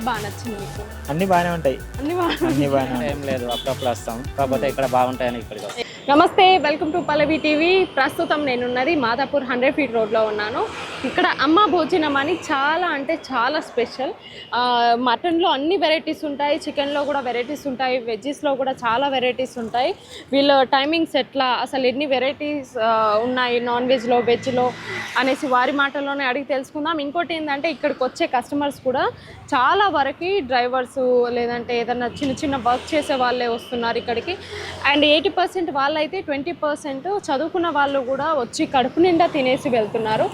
బాగా నచ్చింది మీకు? అన్ని బాగానే ఉంటాయి. అన్ని బాగానే ఏం లేదు, అప్పుడప్పుడు వస్తాం, కాకపోతే ఇక్కడ బాగుంటాయని ఇక్కడికి వస్తాం. నమస్తే, వెల్కమ్ టు పల్లవి టీవీ. ప్రస్తుతం నేనున్నది మాదాపూర్ 100 ఫీట్ రోడ్లో ఉన్నాను. ఇక్కడ అమ్మ భోజనం అని చాలా అంటే చాలా స్పెషల్. మటన్లో అన్ని వెరైటీస్ ఉంటాయి, చికెన్లో కూడా వెరైటీస్ ఉంటాయి, వెజ్జెస్లో కూడా చాలా వెరైటీస్ ఉంటాయి. వీళ్ళ టైమింగ్స్ ఎట్లా, అసలు ఎన్ని వెరైటీస్ ఉన్నాయి నాన్ వెజ్లో వెజ్లో అనేసి వారి మాటల్లోనే అడిగి తెలుసుకుందాం. ఇంకోటి ఏంటంటే ఇక్కడికి వచ్చే కస్టమర్స్ కూడా చాలా వరకు డ్రైవర్సు లేదంటే ఏదైనా చిన్న చిన్న వర్క్ చేసే వాళ్ళే వస్తున్నారు ఇక్కడికి. అండ్ 80% వాళ్ళైతే 20% చదువుకున్న వాళ్ళు కూడా వచ్చి కడుపు నిండా తినేసి వెళ్తున్నారు.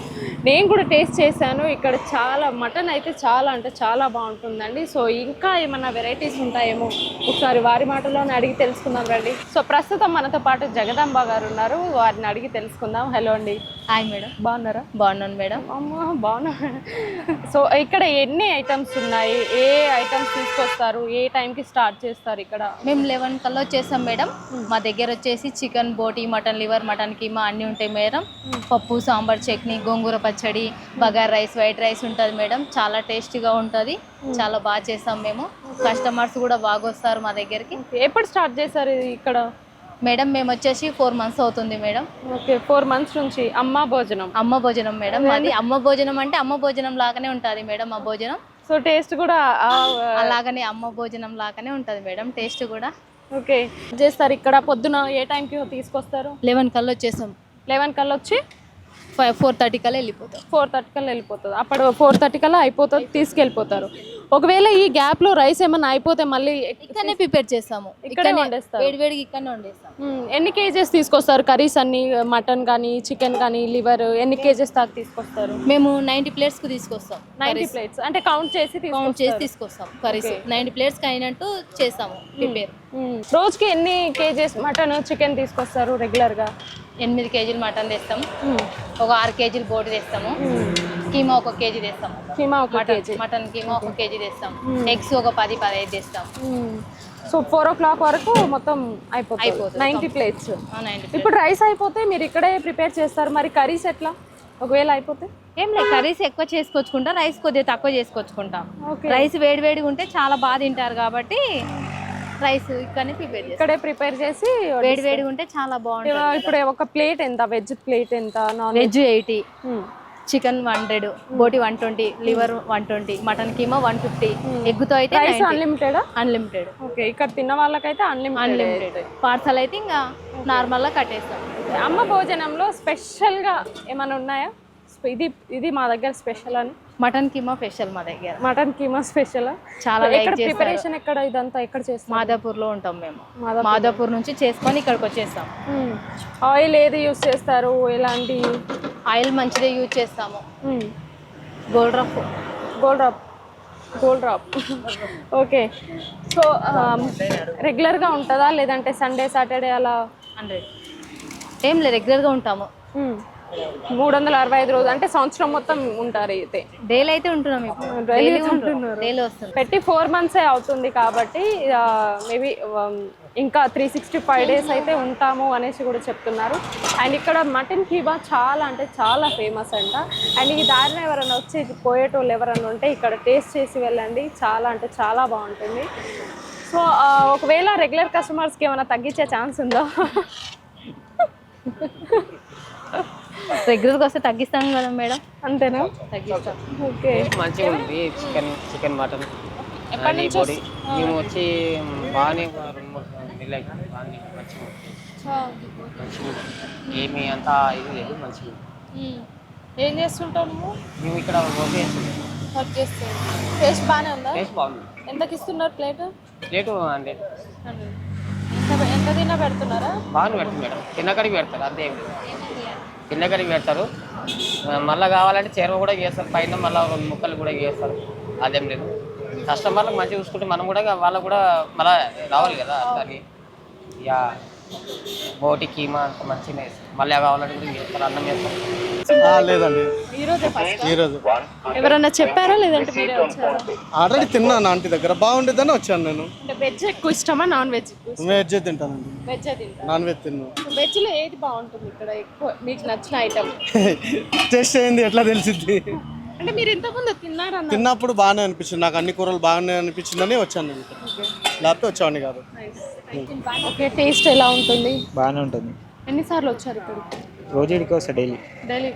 నేను కూడా టేస్ట్ చేశాను. ఇక్కడ చాలా మటన్ అయితే చాలా అంటే చాలా బాగుంటుందండి. సో ఇంకా ఏమన్నా వెరైటీస్ ఉంటాయేమో ఒకసారి వారి మాటలోనే అడిగి తెలుసుకుందాం రండి. సో ప్రస్తుతం మనతో పాటు జగదాంబ గారు ఉన్నారు, వారిని అడిగి తెలుసుకుందాం. హలో అండి. Hi madam. బాగున్నారా? బాగున్నాను మేడం. అమ్మ బాగున్నా. సో ఇక్కడ ఎన్ని ఐటమ్స్ ఉన్నాయి, ఏ ఐటమ్స్ తీసుకొస్తారు, ఏ టైంకి స్టార్ట్ చేస్తారు? ఇక్కడ మేము 11 కల్లా వచ్చేసాం మేడం. మా దగ్గర వచ్చేసి చికెన్ బోటి, మటన్ లివర్, మటన్ కీమా అన్నీ ఉంటాయి మేడం. పప్పు, సాంబార్, చట్నీ, గోంగూర పచ్చడి, బగార్ రైస్, వైట్ రైస్ ఉంటుంది మేడం. చాలా టేస్టీగా ఉంటుంది, చాలా బాగా చేస్తాం మేము. కస్టమర్స్ కూడా బాగా వస్తారు మా దగ్గరికి. ఎప్పుడు స్టార్ట్ చేశారు ఇక్కడ? మేడం మేము వచ్చేసి 4 months అవుతుంది మేడం. ఓకే, 4 months నుంచి అమ్మ భోజనం. అమ్మ భోజనం మేడం. అది అమ్మ భోజనం అంటే అమ్మ భోజనం లాగానే ఉంటుంది మేడం మా భోజనం. సో టేస్ట్ కూడా అలాగనే అమ్మ భోజనం లాగానే ఉంటుంది మేడం, టేస్ట్ కూడా. ఓకే, చేస్తారు ఇక్కడ. పొద్దున ఏ టైంకి తీసుకొస్తారు? 11 కల్లా వచ్చేసాం. 11 కల్లా వచ్చి 4:30 కల్లా వెళ్ళిపోతాం. 4:30 కల్లా వెళ్ళిపోతుంది. అప్పుడు 4:30 కల్లా అయిపోతుంది, తీసుకెళ్ళిపోతారు. ఒకవేళ ఈ గ్యాప్లో రైస్ ఏమన్నా అయిపోతే మళ్ళీ ఇక్కడనే ప్రిపేర్ చేస్తాము, ఇక్కడే వండేస్తారు. వేడివేడికి ఇక్కడనే వండేస్తాం. ఎన్ని కేజెస్ తీసుకొస్తారు కర్రీస్ అన్ని? మటన్ కానీ చికెన్ కానీ లివర్ ఎన్ని కేజెస్ దాకా తీసుకొస్తారు? మేము 90 ప్లేట్స్కి తీసుకొస్తాం. 90 ప్లేట్స్ అంటే కౌంట్ చేసి తీసుకొస్తాం కర్రీస్. 90 ప్లేట్స్కి అయినట్టు చేస్తాము ప్రిపేర్. రోజుకి ఎన్ని కేజెస్ మటన్ చికెన్ తీసుకొస్తారు రెగ్యులర్గా? 8 కేజీలు మటన్ తెస్తాము, ఒక 6 కేజీలు బోటి తెస్తాము, కీమా 1 కేజీ తెస్తాము, keema 1 KG, mutton keema 1 KG తెస్తాము, ఎగ్స్ ఒక 10-15 తెస్తాము. సో 4 o'clock వరకు మొత్తం అయిపోతుంది 90 ప్లేట్స్. ఇప్పుడు రైస్ అయిపోతే మీరు ఇక్కడే ప్రిపేర్ చేస్తారు, మరి కర్రీస్ ఎట్లా ఒకవేళ అయిపోతే? ఏం లేదు, కర్రీస్ ఎక్కువ చేసుకొచ్చుకుంటాం, రైస్ కొద్దిగా తక్కువ చేసుకొచ్చుకుంటాం. రైస్ వేడివేడిగా ఉంటే చాలా బాగా తింటారు కాబట్టి రైస్ ఇక్కడే ప్రిపేర్ చేసి వేడివేడిగా ఉంటే చాలా బాగుంటుంది. ఇప్పుడు ఒక ప్లేట్ ఎంత? వెజ్ ప్లేట్ ఎంత? నాన్ వెజ్ 80, చికెన్ 100, బోటి 120, లివర్ 120, మటన్ కీమా 150, ఎగ్గుతో అయితే రైస్ అన్లిమిటెడ్. అన్లిమిటెడ్. ఓకే, ఇక్కడ తిన్న వాళ్ళకైతే అన్లిమిటెడ్. పార్సల్ అయితే ఇంకా నార్మల్గా కట్టేస్తాం. అమ్మ భోజనంలో స్పెషల్గా ఏమైనా ఉన్నాయా? ఇది మా దగ్గర స్పెషల్ అని. మటన్ కీమా స్పెషల్ మా దగ్గర. మటన్ కీమా స్పెషల్ చాలా. ప్రిపరేషన్ ఎక్కడ ఇదంతా ఎక్కడ చేస్తాం? మాదాపూర్లో ఉంటాం మేము. మాదాపూర్ నుంచి చేసుకొని ఇక్కడికి వచ్చేస్తాం. ఆయిల్ ఏది యూజ్ చేస్తారు? ఎలాంటి ఆయిల్? మంచిదే యూజ్ చేస్తాము. Gold drop. ఓకే, సో రెగ్యులర్గా ఉంటుందా లేదంటే సండే సాటర్డే అలా? 100 ఏం లేదు, రెగ్యులర్గా ఉంటాము. 365 రోజులు అంటే సంవత్సరం మొత్తం ఉంటారు అయితే? డైలీ అయితే ఉంటున్నాం. డైలీ వస్తుంది. పెట్టి 4 months అవుతుంది కాబట్టి మేబీ ఇంకా 365 days అయితే ఉంటాము అనేసి కూడా చెప్తున్నారు. అండ్ ఇక్కడ మటన్ కీమా చాలా అంటే చాలా ఫేమస్ అంట. అండ్ ఈ దారిన ఎవరైనా వచ్చి పోయేటోళ్ళు ఎవరైనా ఉంటే ఇక్కడ టేస్ట్ చేసి వెళ్ళండి, చాలా అంటే చాలా బాగుంటుంది. సో ఒకవేళ రెగ్యులర్ కస్టమర్స్కి ఏమైనా తగ్గించే ఛాన్స్ ఉందా? రెగ్యులర్గా వస్తే తగ్గిస్తాం కదా మేడం. అంతేనా? తగ్గిస్తాం. ఓకే, మంచిగా ఉంది చికెన్ మటన్. మేము వచ్చి బాగానే 2-3 నెలలు మంచిగా ఏమి అంతా ఇది లేదు, మంచిగా. ఏం చేస్తుంటావు నువ్వు? మేము ఇక్కడ వర్క్ చేస్తాను. టేస్ట్ బాగానే ఉందా? టేస్ట్ బాగుంది. ఎంతకి ఇస్తున్నారు ప్లేట్? ప్లేటు 100. ఎంత తిన్నా పెడుతున్నారా? బాగానే పెడుతుంది మేడం, తిన్నకడికి పెడతారు, అంతే ఏం లేదు. తిన్నకడికి పెడతారు, మళ్ళీ కావాలంటే చేరువ కూడా చేస్తారు, పైన మళ్ళీ 2 ముక్కలు కూడా చేస్తారు, అదేం లేదు. కస్టమర్లకు మంచిగా చూసుకుంటే మనం కూడా వాళ్ళకు కూడా మళ్ళీ రావాలి కదా. అని ఇక బోటి కీమా అంత మంచిగా వేస్తారు, మళ్ళీ కావాలంటే కూడా చేస్తారు, అన్నం చేస్తారు. లేదండి, ఈరోజు ఎవరన్నా చెప్పారా లేదంటే మీరే వచ్చారా? ఆల్రెడీ తిన్నాను ఆంటీ దగ్గర, బాగుండేదని వచ్చాను నేను. అంటే వెజ్ ఎక్కువ ఇష్టమా నాన్ వెజ్? వెజ్ తింటానండి. వెజ్ తింటా. నాన్ వెజ్ తిన్నాను. వెజ్లో ఏది బాగుంటుంది ఇక్కడ ఎక్కువ మీకు నచ్చిన ఐటమ్? టేస్ట్ అయింది ఎట్లా తెలిసింది? అంటే మీరు ఇంతకుముందు తిన్నారన్న తిన్నప్పుడు బాగానే అనిపించింది, నాకు అన్ని కూరలు బాగానే అనిపించిందని వచ్చాను నేను ఇక్కడ. లేకపోతే వచ్చేవాడిని కాదు. ఓకే, టేస్ట్ ఎలా ఉంటుంది? బాగానే ఉంటుంది. ఎన్నిసార్లు వచ్చారు ఇక్కడికి? రోజు ఇక్కడికి వస్తా డైలీ. డైలీ.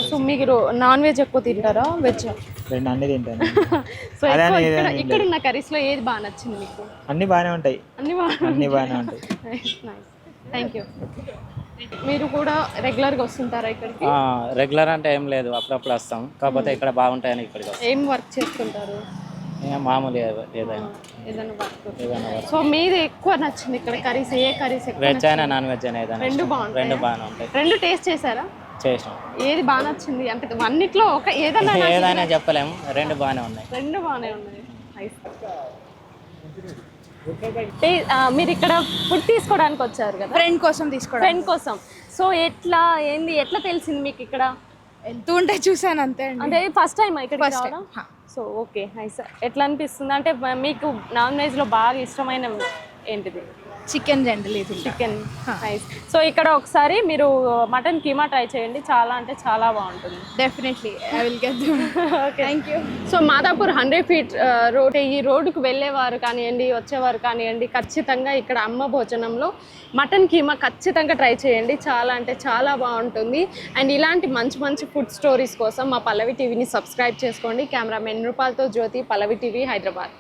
సో మీరు నాన్ వెజ్ ఎక్కువ తింటారా, వెజ్? రెండు అన్నీ తింటాను. సో ఇక్కడ ఉన్న కర్రీస్లో ఏది బాగా నచ్చింది మీకు? అన్నీ బాగానే ఉంటాయి. అన్ని బాగానే ఉంటాయి. Thank you. మీరు కూడా రెగ్యులర్గా వస్తుంటారా ఇక్కడికి? రెగ్యులర్ అంటే ఏం లేదు, అప్పుడప్పుడు వస్తాం. కాకపోతే ఇక్కడ బాగుంటాయని ఇక్కడికి వస్తాం. ఏం వర్క్ చేస్తుంటారు? మామూలు ఏదైనా ఏదైనా వర్క్. సో మీది ఎక్కువ నచ్చింది ఇక్కడ కర్రీస్? ఏ కర్రీస్ ఎక్కువ? వెజ్ అయినా నాన్ వెజ్ అయినా ఏదైనా రెండు ఇష్టం. బాగుంటాయి. రెండు బాగానే ఉంటాయి. రెండు టేస్ట్ చేశారా? చేసాం. ఏది బాగా నచ్చింది? అంటే అన్నిట్లో ఒక ఏదైనా ఏదైనా చెప్పలేము, రెండు బాగానే ఉన్నాయి. రెండు బాగానే ఉన్నాయి. మీరు ఇక్కడ ఫుడ్ తీసుకోవడానికి వచ్చారు కదా? ఫ్రెండ్ కోసం తీసుకోవడం. ఫ్రెండ్ కోసం. సో ఎట్లా తెలిసింది మీకు ఇక్కడ? వెళ్తూ ఉంటే చూసాను అంతే అండి. అంటే ఫస్ట్ టైం ఇక్కడ First time. So okay, nice. ఎట్లా అనిపిస్తుంది? అంటే మీకు నాన్ వెజ్లో బాగా ఇష్టమైన ఏంటిది? చికెన్ జనరల్ ఇది చికెన్. నైస్. సో ఇక్కడ ఒకసారి మీరు మటన్ కీమా ట్రై చేయండి, చాలా అంటే చాలా బాగుంటుంది. Definitely I will get thank you. So Madhapur 100 feet road, ఈ రోడ్డుకు వెళ్ళేవారు కానివ్వండి, వచ్చేవారు కానివ్వండి, ఖచ్చితంగా ఇక్కడ అమ్మ భోజనంలో మటన్ కీమా ఖచ్చితంగా ట్రై చేయండి, చాలా అంటే చాలా బాగుంటుంది. అండ్ ఇలాంటి మంచి మంచి ఫుడ్ స్టోరీస్ కోసం మా పల్లవి టీవీని సబ్స్క్రైబ్ చేసుకోండి. కెమెరామెన్ నృపాల్తో జ్యోతి, పల్లవి టీవీ, హైదరాబాద్.